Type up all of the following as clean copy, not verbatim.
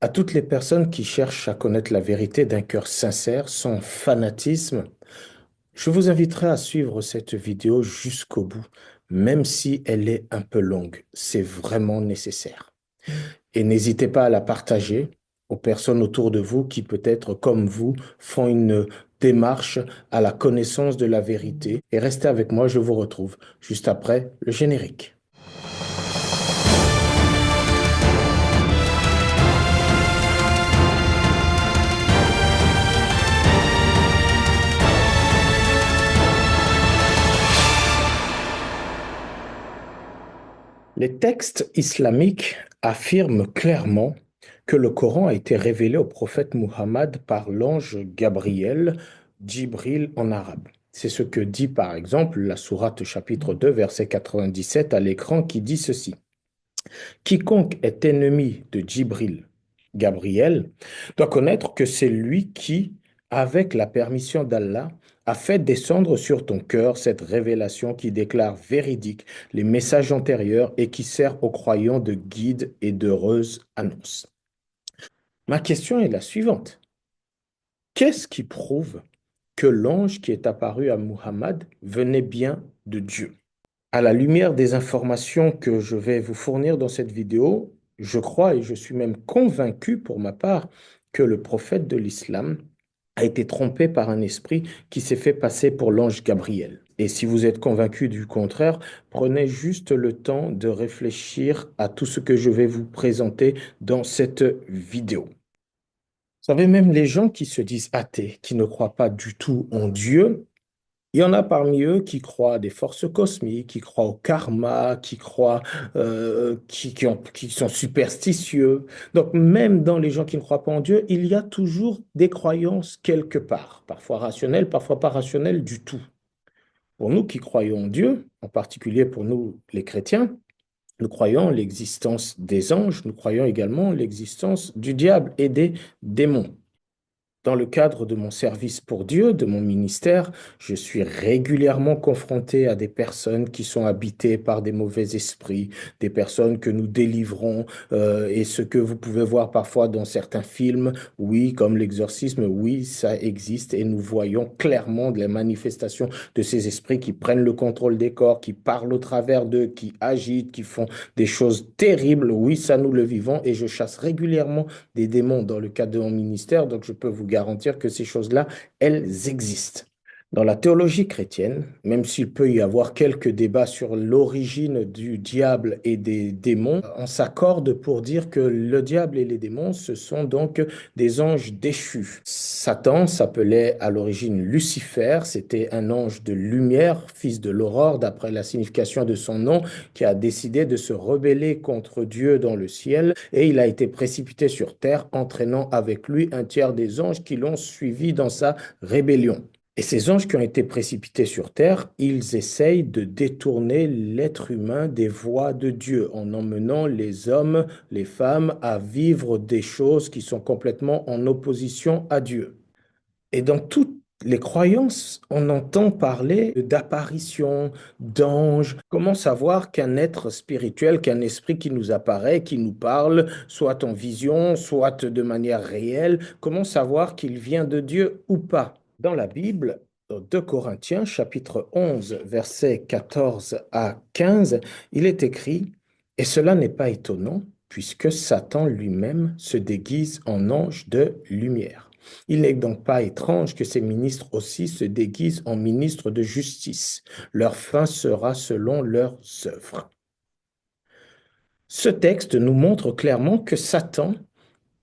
À toutes les personnes qui cherchent à connaître la vérité d'un cœur sincère, sans fanatisme, je vous inviterai à suivre cette vidéo jusqu'au bout, même si elle est un peu longue. C'est vraiment nécessaire. Et n'hésitez pas à la partager aux personnes autour de vous qui, peut-être comme vous, font une démarche à la connaissance de la vérité. Et restez avec moi, je vous retrouve juste après le générique. Les textes islamiques affirment clairement que le Coran a été révélé au prophète Muhammad par l'ange Gabriel, Djibril en arabe. C'est ce que dit par exemple la sourate chapitre 2, verset 97 à l'écran qui dit ceci. Quiconque est ennemi de Djibril, Gabriel, doit connaître que c'est lui qui, avec la permission d'Allah, a fait descendre sur ton cœur cette révélation qui déclare véridique les messages antérieurs et qui sert aux croyants de guide et d'heureuse annonce. Ma question est la suivante. Qu'est-ce qui prouve que l'ange qui est apparu à Muhammad venait bien de Dieu? À la lumière des informations que je vais vous fournir dans cette vidéo, je crois et je suis même convaincu pour ma part que le prophète de l'islam a été trompé par un esprit qui s'est fait passer pour l'ange Gabriel. Et si vous êtes convaincu du contraire, prenez juste le temps de réfléchir à tout ce que je vais vous présenter dans cette vidéo. Vous savez, même les gens qui se disent athées, qui ne croient pas du tout en Dieu, il y en a parmi eux qui croient à des forces cosmiques, qui croient au karma, qui croient, qui sont superstitieux. Donc, même dans les gens qui ne croient pas en Dieu, il y a toujours des croyances quelque part, parfois rationnelles, parfois pas rationnelles du tout. Pour nous qui croyons en Dieu, en particulier pour nous les chrétiens, nous croyons en l'existence des anges, nous croyons également en l'existence du diable et des démons. Dans le cadre de mon service pour Dieu, de mon ministère, je suis régulièrement confronté à des personnes qui sont habitées par des mauvais esprits, des personnes que nous délivrons, et ce que vous pouvez voir parfois dans certains films, oui, comme l'exorcisme, oui, ça existe et nous voyons clairement les manifestations de ces esprits qui prennent le contrôle des corps, qui parlent au travers d'eux, qui agitent, qui font des choses terribles. Oui, ça nous le vivons et je chasse régulièrement des démons dans le cadre de mon ministère, donc je peux vous garantir que ces choses-là, elles existent. Dans la théologie chrétienne, même s'il peut y avoir quelques débats sur l'origine du diable et des démons, on s'accorde pour dire que le diable et les démons, ce sont donc des anges déchus. Satan s'appelait à l'origine Lucifer, c'était un ange de lumière, fils de l'aurore, d'après la signification de son nom, qui a décidé de se rebeller contre Dieu dans le ciel, et il a été précipité sur terre, entraînant avec lui un tiers des anges qui l'ont suivi dans sa rébellion. Et ces anges qui ont été précipités sur terre, ils essayent de détourner l'être humain des voies de Dieu en emmenant les hommes, les femmes à vivre des choses qui sont complètement en opposition à Dieu. Et dans toutes les croyances, on entend parler d'apparitions, d'anges. Comment savoir qu'un être spirituel, qu'un esprit qui nous apparaît, qui nous parle, soit en vision, soit de manière réelle, comment savoir qu'il vient de Dieu ou pas? Dans la Bible, dans 2 Corinthiens, chapitre 11, versets 14 à 15, il est écrit, « Et cela n'est pas étonnant, puisque Satan lui-même se déguise en ange de lumière. Il n'est donc pas étrange que ces ministres aussi se déguisent en ministres de justice. Leur fin sera selon leurs œuvres. » Ce texte nous montre clairement que Satan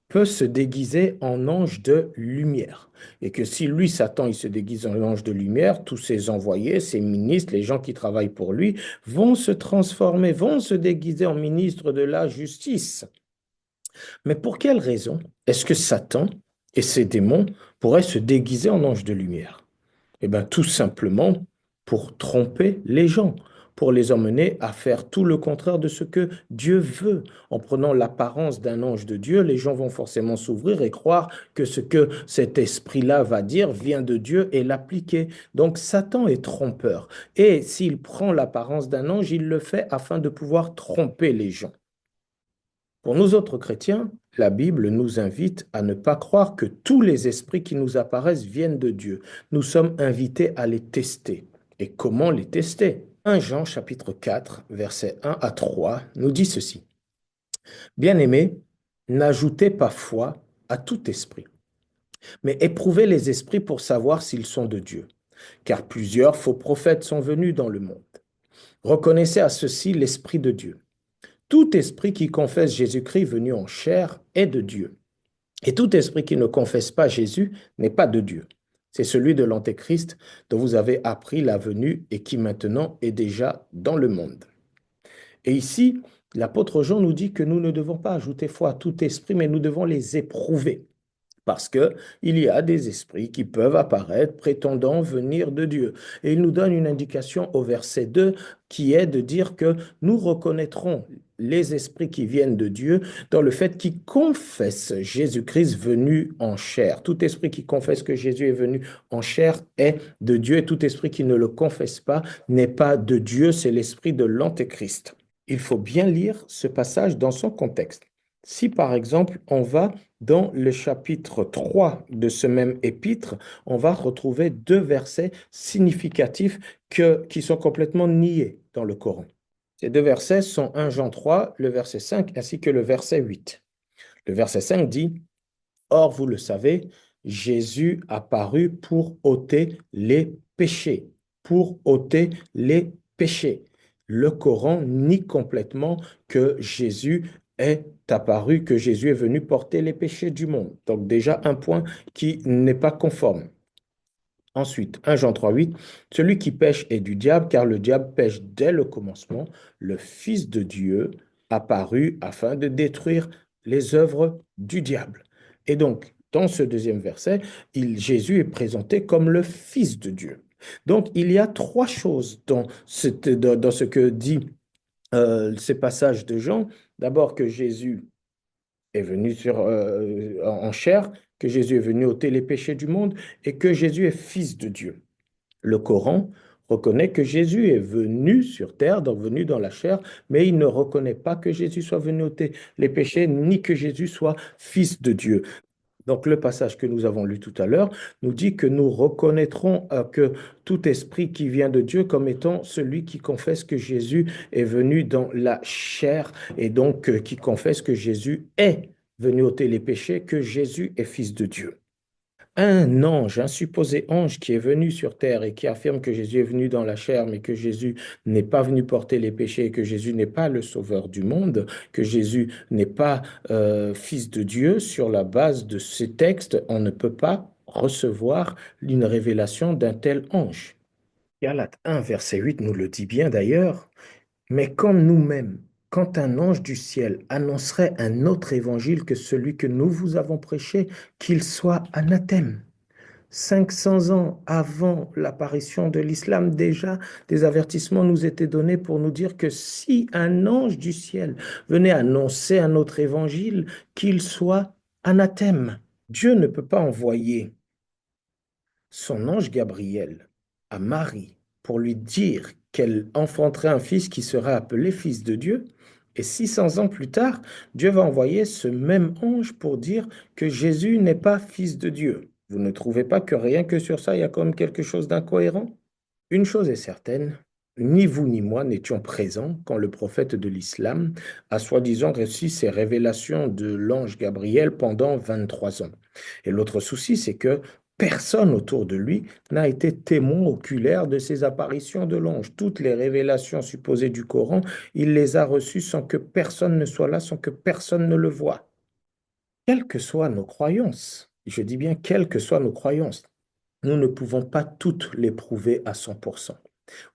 peut se déguiser en ange de lumière. Et que si lui, Satan, il se déguise en ange de lumière, tous ses envoyés, ses ministres, les gens qui travaillent pour lui, vont se transformer, vont se déguiser en ministres de la justice. Mais pour quelle raison est-ce que Satan et ses démons pourraient se déguiser en anges de lumière? Eh bien, tout simplement pour tromper les gens, pour les emmener à faire tout le contraire de ce que Dieu veut. En prenant l'apparence d'un ange de Dieu, les gens vont forcément s'ouvrir et croire que ce que cet esprit-là va dire vient de Dieu et l'appliquer. Donc, Satan est trompeur. Et s'il prend l'apparence d'un ange, il le fait afin de pouvoir tromper les gens. Pour nous autres chrétiens, la Bible nous invite à ne pas croire que tous les esprits qui nous apparaissent viennent de Dieu. Nous sommes invités à les tester. Et comment les tester? 1 Jean chapitre 4, versets 1 à 3 nous dit ceci. Bien-aimés, n'ajoutez pas foi à tout esprit, mais éprouvez les esprits pour savoir s'ils sont de Dieu, car plusieurs faux prophètes sont venus dans le monde. Reconnaissez à ceci l'Esprit de Dieu. Tout esprit qui confesse Jésus-Christ venu en chair est de Dieu. Et tout esprit qui ne confesse pas Jésus n'est pas de Dieu. C'est celui de l'Antéchrist dont vous avez appris la venue et qui maintenant est déjà dans le monde. Et ici, l'apôtre Jean nous dit que nous ne devons pas ajouter foi à tout esprit, mais nous devons les éprouver. Parce que il y a des esprits qui peuvent apparaître prétendant venir de Dieu. Et il nous donne une indication au verset 2 qui est de dire que nous reconnaîtrons les esprits qui viennent de Dieu dans le fait qu'ils confessent Jésus-Christ venu en chair. Tout esprit qui confesse que Jésus est venu en chair est de Dieu et tout esprit qui ne le confesse pas n'est pas de Dieu, c'est l'esprit de l'Antéchrist. Il faut bien lire ce passage dans son contexte. Si par exemple on va dans le chapitre 3 de ce même épître, on va retrouver deux versets significatifs qui sont complètement niés dans le Coran. Ces deux versets sont 1 Jean 3, le verset 5, ainsi que le verset 8. Le verset 5 dit, Or, vous le savez, Jésus apparut pour ôter les péchés, pour ôter les péchés. Le Coran nie complètement que Jésus est apparu, que Jésus est venu porter les péchés du monde. Donc déjà un point qui n'est pas conforme. Ensuite, 1 Jean 3,8, celui qui pêche est du diable, car le diable pêche dès le commencement. Le Fils de Dieu apparut afin de détruire les œuvres du diable. Et donc, dans ce deuxième verset, Jésus est présenté comme le Fils de Dieu. Donc, il y a trois choses dans ce que dit ces passages de Jean. D'abord, que Jésus est venu en chair, que Jésus est venu ôter les péchés du monde et que Jésus est fils de Dieu. Le Coran reconnaît que Jésus est venu sur terre, donc venu dans la chair, mais il ne reconnaît pas que Jésus soit venu ôter les péchés, ni que Jésus soit fils de Dieu. Donc le passage que nous avons lu tout à l'heure nous dit que nous reconnaîtrons que tout esprit qui vient de Dieu comme étant celui qui confesse que Jésus est venu dans la chair et donc qui confesse que Jésus est venu ôter les péchés, que Jésus est fils de Dieu. Un ange, un supposé ange qui est venu sur terre et qui affirme que Jésus est venu dans la chair, mais que Jésus n'est pas venu porter les péchés, que Jésus n'est pas le sauveur du monde, que Jésus n'est pas fils de Dieu, sur la base de ces textes, on ne peut pas recevoir une révélation d'un tel ange. Galates 1, verset 8 nous le dit bien d'ailleurs, mais quand nous-mêmes, quand un ange du ciel annoncerait un autre évangile que celui que nous vous avons prêché, qu'il soit anathème. 500 ans avant l'apparition de l'islam, déjà, des avertissements nous étaient donnés pour nous dire que si un ange du ciel venait annoncer un autre évangile, qu'il soit anathème. Dieu ne peut pas envoyer son ange Gabriel à Marie pour lui dire qu'elle enfanterait un fils qui serait appelé fils de Dieu. Et 600 ans plus tard, Dieu va envoyer ce même ange pour dire que Jésus n'est pas fils de Dieu. Vous ne trouvez pas que rien que sur ça, il y a quand même quelque chose d'incohérent? Une chose est certaine, ni vous ni moi n'étions présents quand le prophète de l'islam a soi-disant reçu ces révélations de l'ange Gabriel pendant 23 ans. Et l'autre souci, c'est que personne autour de lui n'a été témoin oculaire de ces apparitions de l'ange. Toutes les révélations supposées du Coran, il les a reçues sans que personne ne soit là, sans que personne ne le voie. Quelles que soient nos croyances, je dis bien quelles que soient nos croyances, nous ne pouvons pas toutes les prouver à 100%.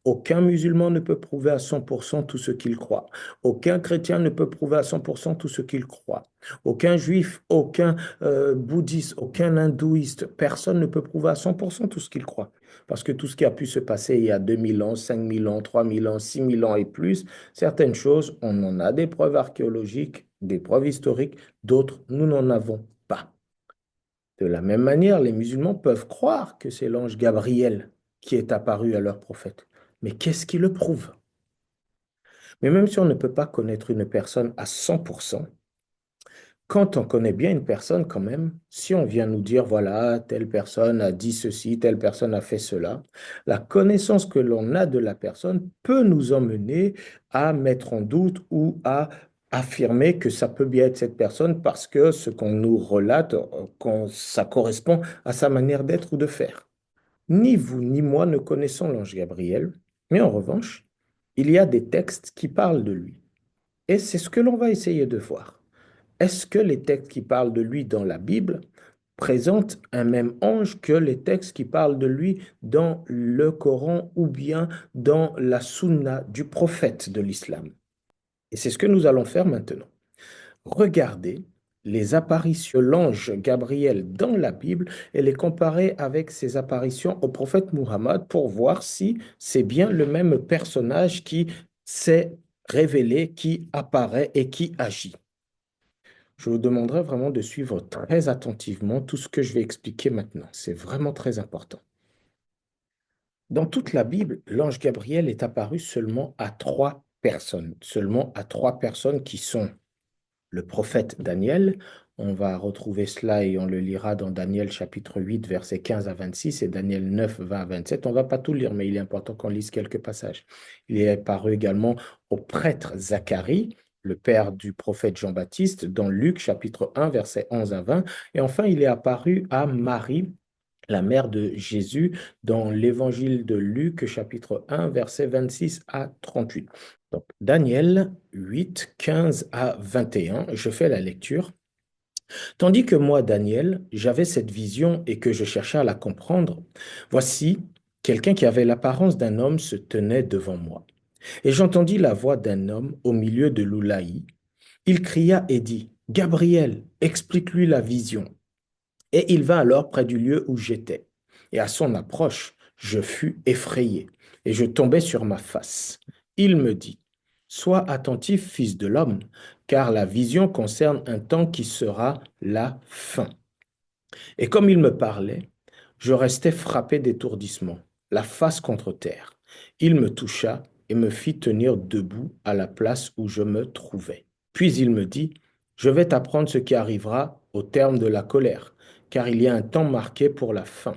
Aucun musulman ne peut prouver à 100% tout ce qu'il croit. Aucun chrétien ne peut prouver à 100% tout ce qu'il croit. Aucun juif, aucun bouddhiste, aucun hindouiste, personne ne peut prouver à 100% tout ce qu'il croit. Parce que tout ce qui a pu se passer il y a 2000 ans, 5000 ans, 3000 ans, 6000 ans et plus, certaines choses, on en a des preuves archéologiques, des preuves historiques, d'autres, nous n'en avons pas. De la même manière, les musulmans peuvent croire que c'est l'ange Gabriel qui est apparu à leur prophète. Mais qu'est-ce qui le prouve? Mais même si on ne peut pas connaître une personne à 100%, Quand on connaît bien une personne, quand même, si on vient nous dire, voilà, telle personne a dit ceci, telle personne a fait cela, la connaissance que l'on a de la personne peut nous emmener à mettre en doute ou à affirmer que ça peut bien être cette personne parce que ce qu'on nous relate, ça correspond à sa manière d'être ou de faire. Ni vous ni moi ne connaissons l'ange Gabriel, mais en revanche, il y a des textes qui parlent de lui. Et c'est ce que l'on va essayer de voir. Est-ce que les textes qui parlent de lui dans la Bible présentent un même ange que les textes qui parlent de lui dans le Coran ou bien dans la Sunna du prophète de l'islam? Et c'est ce que nous allons faire maintenant. Regardez les apparitions de l'ange Gabriel dans la Bible et les comparer avec ses apparitions au prophète Muhammad pour voir si c'est bien le même personnage qui s'est révélé, qui apparaît et qui agit. Je vous demanderai vraiment de suivre très attentivement tout ce que je vais expliquer maintenant. C'est vraiment très important. Dans toute la Bible, l'ange Gabriel est apparu seulement à trois personnes qui sont le prophète Daniel. On va retrouver cela et on le lira dans Daniel chapitre 8, versets 15 à 26 et Daniel 9, 20 à 27. On ne va pas tout lire, mais il est important qu'on lise quelques passages. Il est apparu également au prêtre Zacharie, le père du prophète Jean-Baptiste, dans Luc chapitre 1, versets 11 à 20. Et enfin, il est apparu à Marie, la mère de Jésus, dans l'évangile de Luc, chapitre 1, versets 26 à 38. Donc, Daniel 8, 15 à 21, je fais la lecture. Tandis que moi, Daniel, j'avais cette vision et que je cherchais à la comprendre, voici, quelqu'un qui avait l'apparence d'un homme se tenait devant moi. Et j'entendis la voix d'un homme au milieu de l'Oulaï. Il cria et dit, Gabriel, explique-lui la vision. Et il vint alors près du lieu où j'étais. Et à son approche, je fus effrayé, et je tombai sur ma face. Il me dit, Sois attentif, fils de l'homme, car la vision concerne un temps qui sera la fin. Et comme il me parlait, je restais frappé d'étourdissement, la face contre terre. Il me toucha et me fit tenir debout à la place où je me trouvais. Puis il me dit, Je vais t'apprendre ce qui arrivera au terme de la colère, car il y a un temps marqué pour la fin.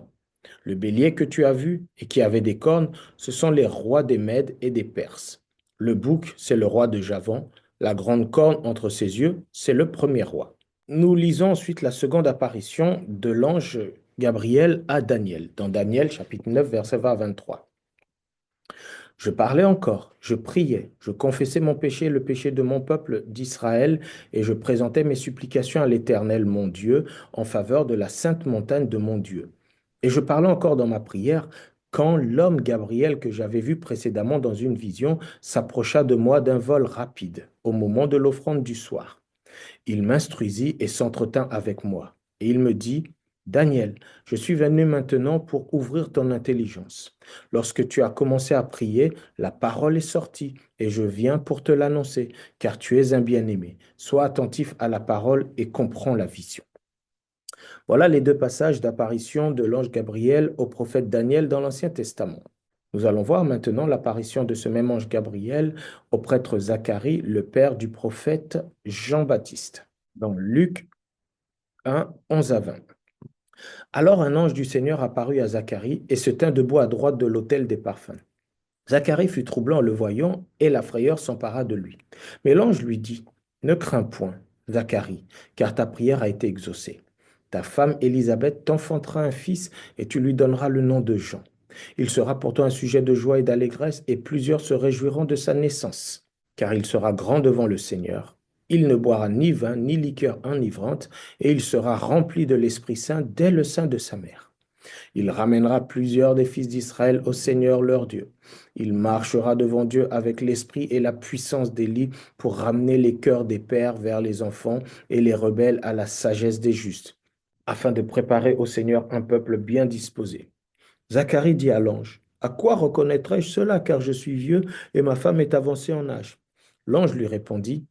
Le bélier que tu as vu et qui avait des cornes, ce sont les rois des Mèdes et des Perses. Le bouc, c'est le roi de Javan. La grande corne entre ses yeux, c'est le premier roi. Nous lisons ensuite la seconde apparition de l'ange Gabriel à Daniel, dans Daniel chapitre 9, verset 20 à 23. Je parlais encore, je priais, je confessais mon péché, le péché de mon peuple d'Israël, et je présentais mes supplications à l'Éternel, mon Dieu, en faveur de la sainte montagne de mon Dieu. Et je parlais encore dans ma prière, quand l'homme Gabriel que j'avais vu précédemment dans une vision s'approcha de moi d'un vol rapide, au moment de l'offrande du soir. Il m'instruisit et s'entretint avec moi. Et il me dit, Daniel, je suis venu maintenant pour ouvrir ton intelligence. Lorsque tu as commencé à prier, la parole est sortie et je viens pour te l'annoncer, car tu es un bien-aimé. Sois attentif à la parole et comprends la vision. Voilà les deux passages d'apparition de l'ange Gabriel au prophète Daniel dans l'Ancien Testament. Nous allons voir maintenant l'apparition de ce même ange Gabriel au prêtre Zacharie, le père du prophète Jean-Baptiste, dans Luc 1, 11 à 20. Alors un ange du Seigneur apparut à Zacharie et se tint debout à droite de l'autel des parfums. Zacharie fut troublant en le voyant et la frayeur s'empara de lui. Mais l'ange lui dit, Ne crains point, Zacharie, car ta prière a été exaucée. Ta femme Élisabeth t'enfantera un fils et tu lui donneras le nom de Jean. Il sera pour toi un sujet de joie et d'allégresse et plusieurs se réjouiront de sa naissance, car il sera grand devant le Seigneur. Il ne boira ni vin ni liqueur enivrante et il sera rempli de l'Esprit Saint dès le sein de sa mère. Il ramènera plusieurs des fils d'Israël au Seigneur leur Dieu. Il marchera devant Dieu avec l'esprit et la puissance d'Élie pour ramener les cœurs des pères vers les enfants et les rebelles à la sagesse des justes, afin de préparer au Seigneur un peuple bien disposé. Zacharie dit à l'ange, À quoi reconnaîtrai-je cela, car je suis vieux et ma femme est avancée en âge? L'ange lui répondit,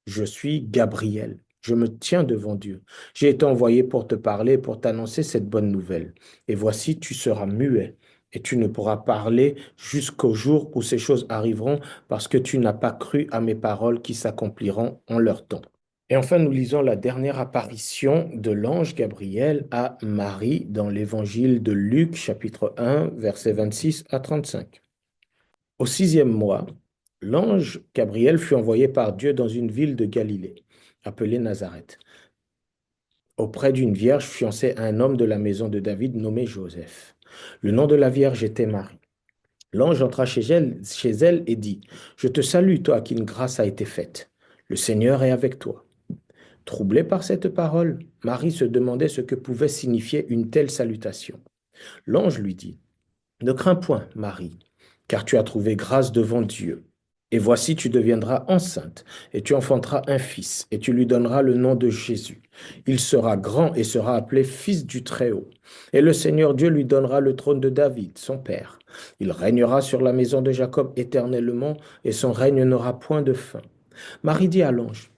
Je suis Gabriel, je me tiens devant Dieu. J'ai été envoyé pour te parler, pour t'annoncer cette bonne nouvelle. Et voici, tu seras muet, et tu ne pourras parler jusqu'au jour où ces choses arriveront, parce que tu n'as pas cru à mes paroles qui s'accompliront en leur temps. Et enfin, nous lisons la dernière apparition de l'ange Gabriel à Marie dans l'évangile de Luc, chapitre 1, versets 26 à 35. Au sixième mois, l'ange Gabriel fut envoyé par Dieu dans une ville de Galilée, appelée Nazareth, auprès d'une vierge fiancée à un homme de la maison de David nommé Joseph. Le nom de la vierge était Marie. L'ange entra chez elle et dit, Je te salue, toi à qui une grâce a été faite. Le Seigneur est avec toi. Troublée par cette parole, Marie se demandait ce que pouvait signifier une telle salutation. L'ange lui dit, Ne crains point, Marie, car tu as trouvé grâce devant Dieu. Et voici, tu deviendras enceinte, et tu enfanteras un fils, et tu lui donneras le nom de Jésus. Il sera grand et sera appelé Fils du Très-Haut. Et le Seigneur Dieu lui donnera le trône de David, son père. Il régnera sur la maison de Jacob éternellement, et son règne n'aura point de fin. Marie dit à l'ange,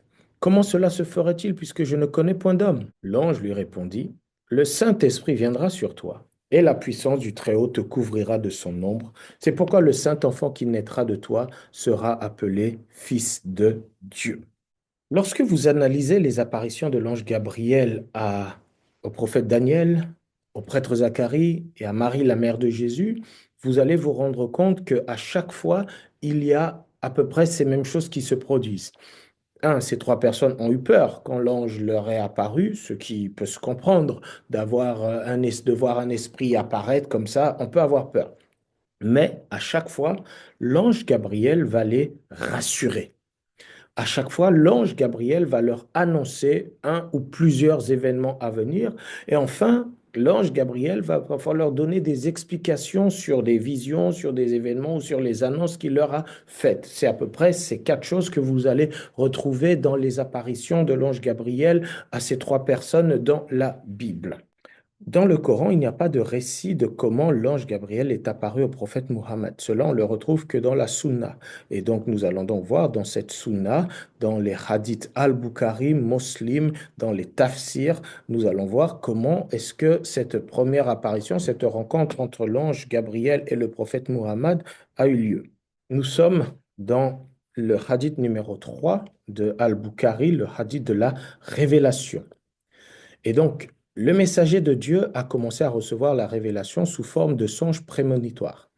Comment cela se ferait-il puisque je ne connais point d'homme? L'ange lui répondit, Le Saint-Esprit viendra sur toi, et la puissance du Très-Haut te couvrira de son ombre. C'est pourquoi le Saint-Enfant qui naîtra de toi sera appelé Fils de Dieu. Lorsque vous analysez les apparitions de l'ange Gabriel au prophète Daniel, au prêtre Zacharie et à Marie, la mère de Jésus, vous allez vous rendre compte qu'à chaque fois, il y a à peu près ces mêmes choses qui se produisent. Ces trois personnes ont eu peur quand l'ange leur est apparu, ce qui peut se comprendre de voir un esprit apparaître comme ça, on peut avoir peur. Mais à chaque fois, l'ange Gabriel va les rassurer. À chaque fois, l'ange Gabriel va leur annoncer un ou plusieurs événements à venir. Et enfin, l'ange Gabriel va parfois leur donner des explications sur des visions, sur des événements ou sur les annonces qu'il leur a faites. C'est à peu près ces quatre choses que vous allez retrouver dans les apparitions de l'ange Gabriel à ces trois personnes dans la Bible. Dans le Coran, il n'y a pas de récit de comment l'ange Gabriel est apparu au prophète Muhammad. Cela, on le retrouve que dans la Sunna. Et donc, nous allons donc voir dans cette Sunna, dans les hadiths al-Bukhari, Muslim, dans les tafsirs, nous allons voir comment est-ce que cette première apparition, cette rencontre entre l'ange Gabriel et le prophète Muhammad a eu lieu. Nous sommes dans le hadith numéro 3 de al-Bukhari, le hadith de la révélation. Et donc, le messager de Dieu a commencé à recevoir la révélation sous forme de songes prémonitoires.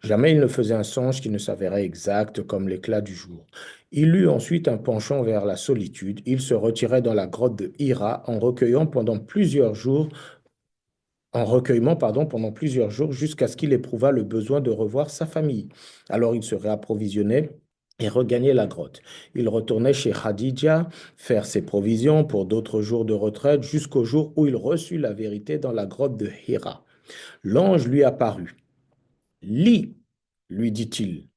Jamais il ne faisait un songe qui ne s'avérait exact comme l'éclat du jour. Il eut ensuite un penchant vers la solitude. Il se retirait dans la grotte de Hira en recueillant pendant plusieurs jours, en recueillement, pardon, pendant plusieurs jours jusqu'à ce qu'il éprouvât le besoin de revoir sa famille. Alors il se réapprovisionnait et regagnait la grotte. Il retournait chez Khadija faire ses provisions pour d'autres jours de retraite jusqu'au jour où il reçut la vérité dans la grotte de Hira. L'ange lui apparut. Lis, lui dit-il.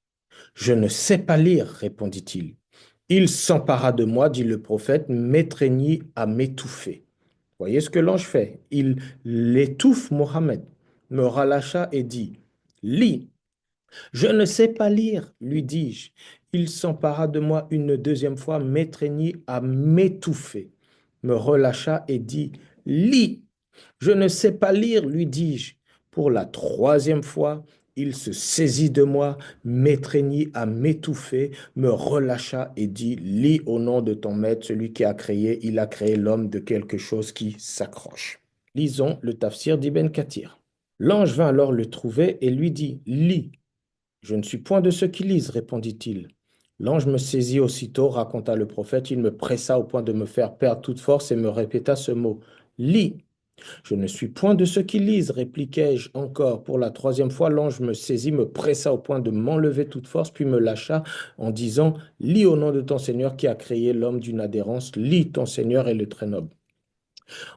Je ne sais pas lire, répondit-il. Il s'empara de moi, dit le prophète, m'étreignit à m'étouffer. Voyez ce que l'ange fait. Il l'étouffe, Mohammed, me relâcha et dit, Lis. Je ne sais pas lire, lui dis-je. Il s'empara de moi une deuxième fois, m'étreignit à m'étouffer, me relâcha et dit, Lis. Je ne sais pas lire, lui dis-je. Pour la troisième fois, il se saisit de moi, m'étreignit à m'étouffer, me relâcha et dit, Lis au nom de ton maître, celui qui a créé, il a créé l'homme de quelque chose qui s'accroche. Lisons le tafsir d'Ibn Kathir. L'ange vint alors le trouver et lui dit, Lis. Je ne suis point de ceux qui lisent, répondit-il. L'ange me saisit aussitôt, raconta le prophète. Il me pressa au point de me faire perdre toute force et me répéta ce mot. Lis. Je ne suis point de ceux qui lisent, répliquai-je encore. Pour la troisième fois, l'ange me saisit, me pressa au point de m'enlever toute force, puis me lâcha en disant, Lis au nom de ton Seigneur qui a créé l'homme d'une adhérence, lis ton Seigneur est le très noble.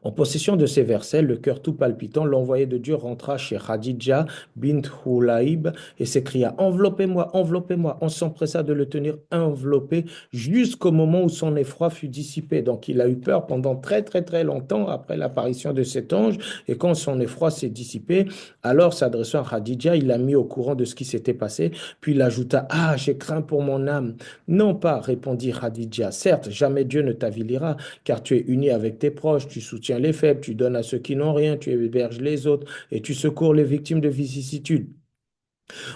En possession de ces versets, le cœur tout palpitant, l'envoyé de Dieu rentra chez Khadija bint Hulaïb et s'écria, Enveloppez-moi, enveloppez-moi. On s'empressa de le tenir enveloppé jusqu'au moment où son effroi fut dissipé. Donc il a eu peur pendant très très très longtemps après l'apparition de cet ange. Et quand son effroi s'est dissipé, alors s'adressant à Khadija, il l'a mis au courant de ce qui s'était passé. Puis il ajouta, Ah, j'ai craint pour mon âme. Non pas, répondit Khadija. Certes, jamais Dieu ne t'avilira, car tu es uni avec tes proches, tu soutiens les faibles, tu donnes à ceux qui n'ont rien, tu héberges les autres et tu secours les victimes de vicissitudes.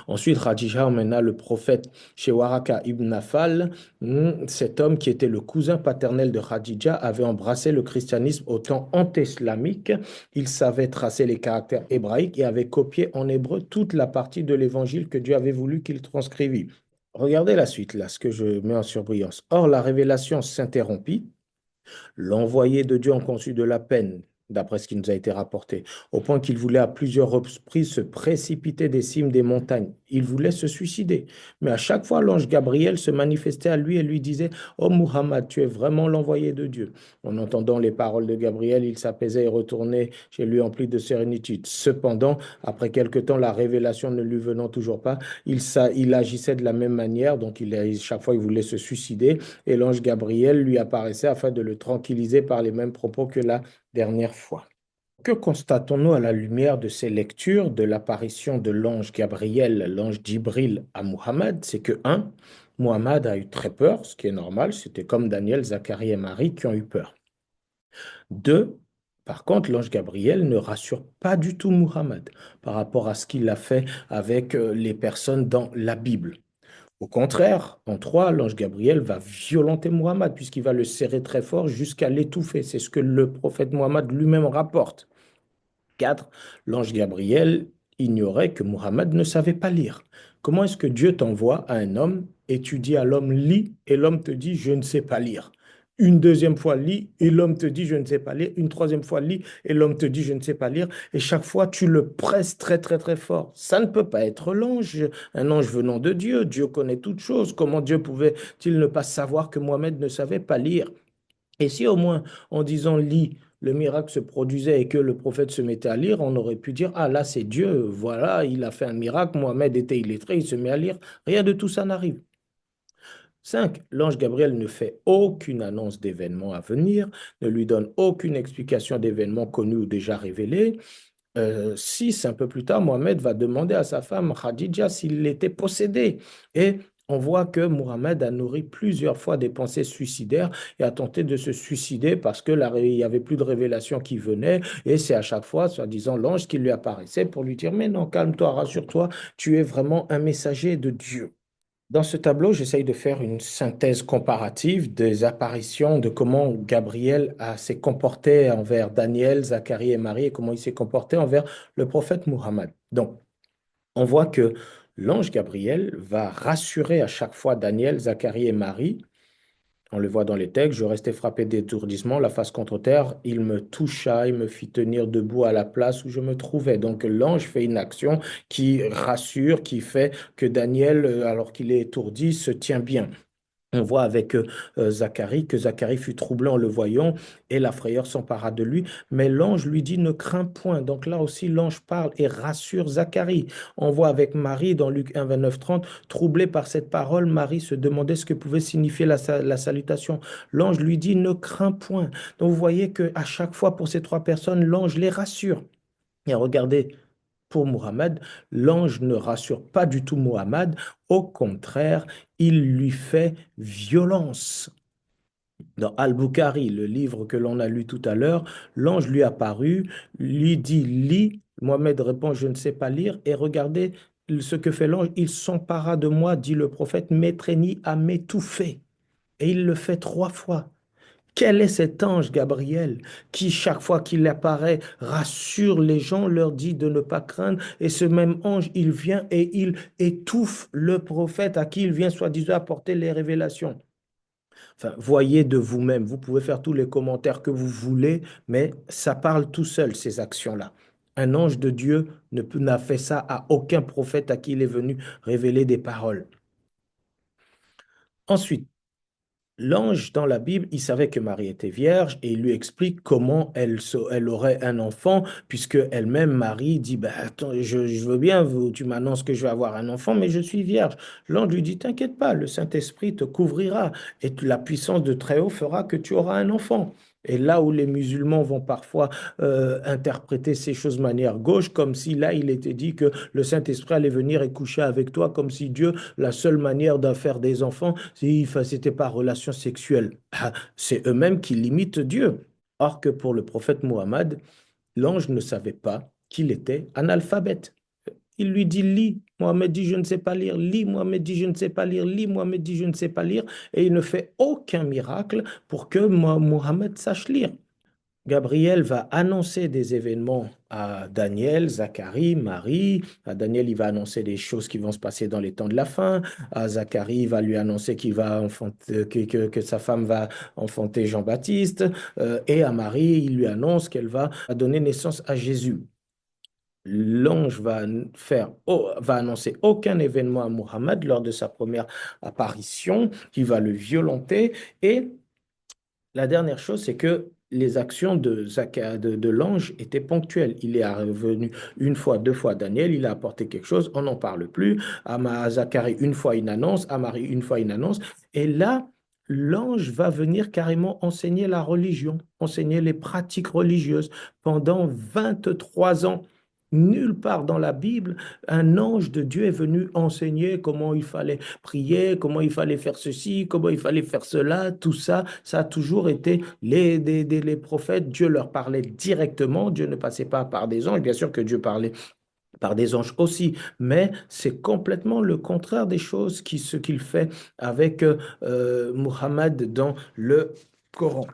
Ensuite, Khadija emmena le prophète chez Waraka ibn Nafal. Cet homme qui était le cousin paternel de Khadija avait embrassé le christianisme au temps anté-islamique. Il savait tracer les caractères hébraïques et avait copié en hébreu toute la partie de l'évangile que Dieu avait voulu qu'il transcrivît. Regardez la suite, là, ce que je mets en surbrillance. Or, la révélation s'interrompit. L'envoyé de Dieu en conçut de la peine, d'après ce qui nous a été rapporté, au point qu'il voulait à plusieurs reprises se précipiter des cimes des montagnes. Il voulait se suicider. Mais à chaque fois, l'ange Gabriel se manifestait à lui et lui disait, oh Muhammad, tu es vraiment l'envoyé de Dieu. En entendant les paroles de Gabriel, il s'apaisait et retournait chez lui empli de sérénitude. Cependant, après quelque temps, la révélation ne lui venant toujours pas, il agissait de la même manière, donc chaque fois il voulait se suicider et l'ange Gabriel lui apparaissait afin de le tranquilliser par les mêmes propos que la dernière fois. Que constatons-nous à la lumière de ces lectures de l'apparition de l'ange Gabriel, l'ange Djibril à Muhammad? C'est que, un, Muhammad a eu très peur, ce qui est normal, c'était comme Daniel, Zacharie et Marie qui ont eu peur. Deux, par contre, l'ange Gabriel ne rassure pas du tout Muhammad par rapport à ce qu'il a fait avec les personnes dans la Bible. Au contraire, en 3, l'ange Gabriel va violenter Muhammad puisqu'il va le serrer très fort jusqu'à l'étouffer. C'est ce que le prophète Muhammad lui-même rapporte. 4, l'ange Gabriel ignorait que Muhammad ne savait pas lire. Comment est-ce que Dieu t'envoie à un homme et tu dis à l'homme lis et l'homme te dit je ne sais pas lire? Une deuxième fois lis et l'homme te dit je ne sais pas lire. Une troisième fois lis et l'homme te dit je ne sais pas lire. Et chaque fois tu le presses très très très fort. Ça ne peut pas être l'ange, un ange venant de Dieu. Dieu connaît toutes choses. Comment Dieu pouvait-il ne pas savoir que Mohamed ne savait pas lire? Et si au moins en disant lis, le miracle se produisait et que le prophète se mettait à lire, on aurait pu dire, ah là c'est Dieu, voilà, il a fait un miracle, Mohamed était illettré, il se met à lire. Rien de tout ça n'arrive. 5, l'ange Gabriel ne fait aucune annonce d'événements à venir, ne lui donne aucune explication d'événements connus ou déjà révélés. 6, un peu plus tard, Mohamed va demander à sa femme Khadija s'il était possédé. Et on voit que Mohamed a nourri plusieurs fois des pensées suicidaires et a tenté de se suicider parce que il n'y avait plus de révélation qui venait. Et c'est à chaque fois, soi-disant, l'ange qui lui apparaissait pour lui dire, mais non, calme-toi, rassure-toi, tu es vraiment un messager de Dieu. Dans ce tableau, j'essaye de faire une synthèse comparative des apparitions, de comment Gabriel s'est comporté envers Daniel, Zacharie et Marie et comment il s'est comporté envers le prophète Muhammad. Donc, on voit que l'ange Gabriel va rassurer à chaque fois Daniel, Zacharie et Marie. On le voit dans les textes, je restais frappé d'étourdissement, la face contre terre. Il me toucha, il me fit tenir debout à la place où je me trouvais. Donc l'ange fait une action qui rassure, qui fait que Daniel, alors qu'il est étourdi, se tient bien. On voit avec Zacharie que Zacharie fut troublé en le voyant et la frayeur s'empara de lui. Mais l'ange lui dit, ne crains point. Donc là aussi, l'ange parle et rassure Zacharie. On voit avec Marie dans Luc 1, 29, 30, troublée par cette parole, Marie se demandait ce que pouvait signifier la salutation. L'ange lui dit, ne crains point. Donc vous voyez qu'à chaque fois pour ces trois personnes, l'ange les rassure. Et regardez, pour Muhammad, l'ange ne rassure pas du tout Muhammad. Au contraire, il lui fait violence. Dans Al-Bukhari, le livre que l'on a lu tout à l'heure, l'ange lui apparut, lui dit, lis. Mohamed répond, je ne sais pas lire. Et regardez ce que fait l'ange. Il s'empara de moi, dit le prophète, m'étreignit à m'étouffer. Et il le fait 3 fois. Quel est cet ange Gabriel qui, chaque fois qu'il apparaît, rassure les gens, leur dit de ne pas craindre, et ce même ange, il vient et il étouffe le prophète à qui il vient soi-disant apporter les révélations. Enfin, voyez de vous-même, vous pouvez faire tous les commentaires que vous voulez, mais ça parle tout seul, ces actions-là. Un ange de Dieu n'a fait ça à aucun prophète à qui il est venu révéler des paroles. Ensuite, l'ange dans la Bible, il savait que Marie était vierge et il lui explique comment elle aurait un enfant, puisque elle-même, Marie, dit, bah, attends, je veux bien, tu m'annonces que je vais avoir un enfant, mais je suis vierge. L'ange lui dit, t'inquiète pas, le Saint-Esprit te couvrira et la puissance de Très-Haut fera que tu auras un enfant. Et là où les musulmans vont parfois interpréter ces choses de manière gauche, comme si là, il était dit que le Saint-Esprit allait venir et coucher avec toi, comme si Dieu, la seule manière de faire des enfants, c'était par relation sexuelle. Ah, c'est eux-mêmes qui limitent Dieu. Or que pour le prophète Muhammad, l'ange ne savait pas qu'il était analphabète. Il lui dit, lis. Mohamed dit, je ne sais pas lire. Lis. Mohamed dit, je ne sais pas lire. Lis. Mohamed dit, je ne sais pas lire. Et il ne fait aucun miracle pour que Mohamed sache lire. Gabriel va annoncer des événements à Daniel, Zacharie, Marie. À Daniel, il va annoncer des choses qui vont se passer dans les temps de la fin. À Zacharie, il va lui annoncer qu'il va enfanter, que sa femme va enfanter Jean-Baptiste. Et à Marie, il lui annonce qu'elle va donner naissance à Jésus. L'ange va annoncer aucun événement à Muhammad lors de sa première apparition, qui va le violenter. Et la dernière chose, c'est que les actions de l'ange étaient ponctuelles. Il est revenu une fois, deux fois à Daniel, il a apporté quelque chose, on n'en parle plus. À Zacharie, une fois une annonce, à Marie, une fois une annonce. Et là, l'ange va venir carrément enseigner la religion, enseigner les pratiques religieuses pendant 23 ans. Nulle part dans la Bible, un ange de Dieu est venu enseigner comment il fallait prier, comment il fallait faire ceci, comment il fallait faire cela, tout ça. Ça a toujours été les prophètes. Dieu leur parlait directement. Dieu ne passait pas par des anges. Bien sûr que Dieu parlait par des anges aussi, mais c'est complètement le contraire des choses ce qu'il fait avec Muhammad dans le Coran.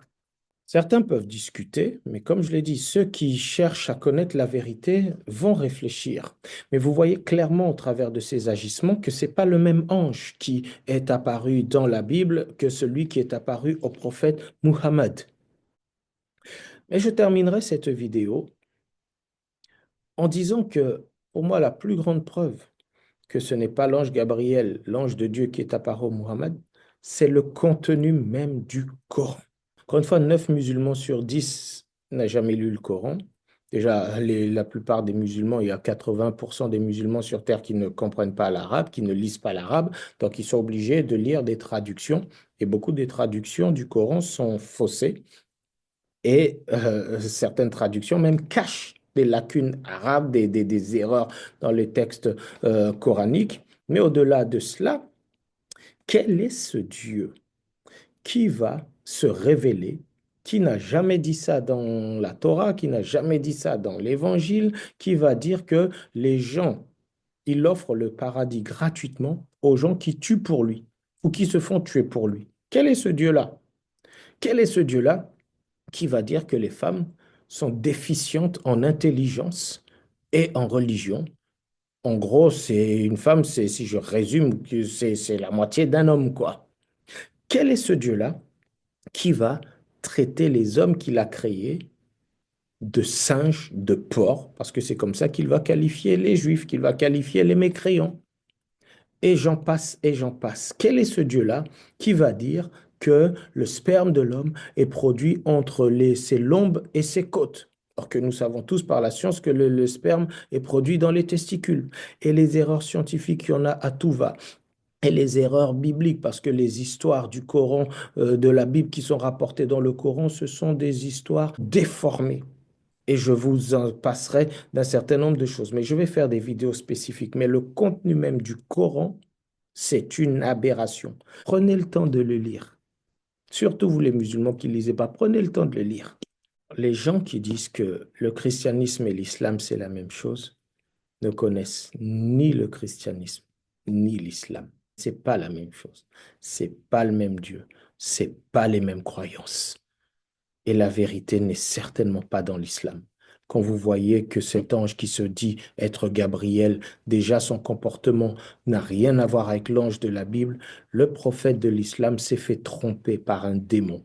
Certains peuvent discuter, mais comme je l'ai dit, ceux qui cherchent à connaître la vérité vont réfléchir. Mais vous voyez clairement au travers de ces agissements que ce n'est pas le même ange qui est apparu dans la Bible que celui qui est apparu au prophète Muhammad. Mais je terminerai cette vidéo en disant que pour moi, la plus grande preuve que ce n'est pas l'ange Gabriel, l'ange de Dieu qui est apparu au Muhammad, c'est le contenu même du Coran. Encore une fois, 9 musulmans sur 10 n'ont jamais lu le Coran. Déjà, la plupart des musulmans, il y a 80% des musulmans sur Terre qui ne comprennent pas l'arabe, qui ne lisent pas l'arabe, donc ils sont obligés de lire des traductions. Et beaucoup des traductions du Coran sont faussées. Et certaines traductions même cachent des lacunes arabes, des erreurs dans les textes coraniques. Mais au-delà de cela, quel est ce Dieu qui va se révéler, qui n'a jamais dit ça dans la Torah, qui n'a jamais dit ça dans l'Évangile, qui va dire que les gens, il offre le paradis gratuitement aux gens qui tuent pour lui ou qui se font tuer pour lui. Quel est ce Dieu-là? Quel est ce Dieu-là qui va dire que les femmes sont déficientes en intelligence et en religion? En gros, c'est une femme, c'est, si je résume, que c'est la moitié d'un homme, quoi. Quel est ce Dieu-là qui va traiter les hommes qu'il a créés de singes, de porcs, parce que c'est comme ça qu'il va qualifier les juifs, qu'il va qualifier les mécréants. Et j'en passe, et j'en passe. Quel est ce Dieu-là qui va dire que le sperme de l'homme est produit entre ses lombes et ses côtes? Or que nous savons tous par la science que le sperme est produit dans les testicules. Et les erreurs scientifiques, il y en a à tout va. Et les erreurs bibliques, parce que les histoires du Coran, de la Bible qui sont rapportées dans le Coran, ce sont des histoires déformées. Et je vous en passerai d'un certain nombre de choses. Mais je vais faire des vidéos spécifiques. Mais le contenu même du Coran, c'est une aberration. Prenez le temps de le lire. Surtout vous les musulmans qui ne lisez pas, prenez le temps de le lire. Les gens qui disent que le christianisme et l'islam, c'est la même chose, ne connaissent ni le christianisme, ni l'islam. C'est pas la même chose. C'est pas le même Dieu. C'est pas les mêmes croyances. Et la vérité n'est certainement pas dans l'islam. Quand vous voyez que cet ange qui se dit être Gabriel, déjà son comportement n'a rien à voir avec l'ange de la Bible, le prophète de l'islam s'est fait tromper par un démon,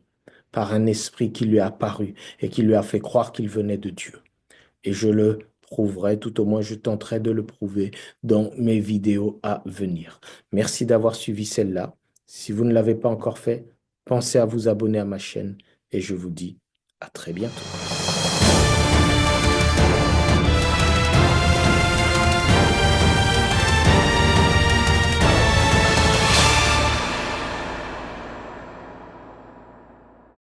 par un esprit qui lui a apparu et qui lui a fait croire qu'il venait de Dieu. Et je le prouverai, tout au moins je tenterai de le prouver dans mes vidéos à venir. Merci d'avoir suivi celle-là. Si vous ne l'avez pas encore fait, pensez à vous abonner à ma chaîne et je vous dis à très bientôt.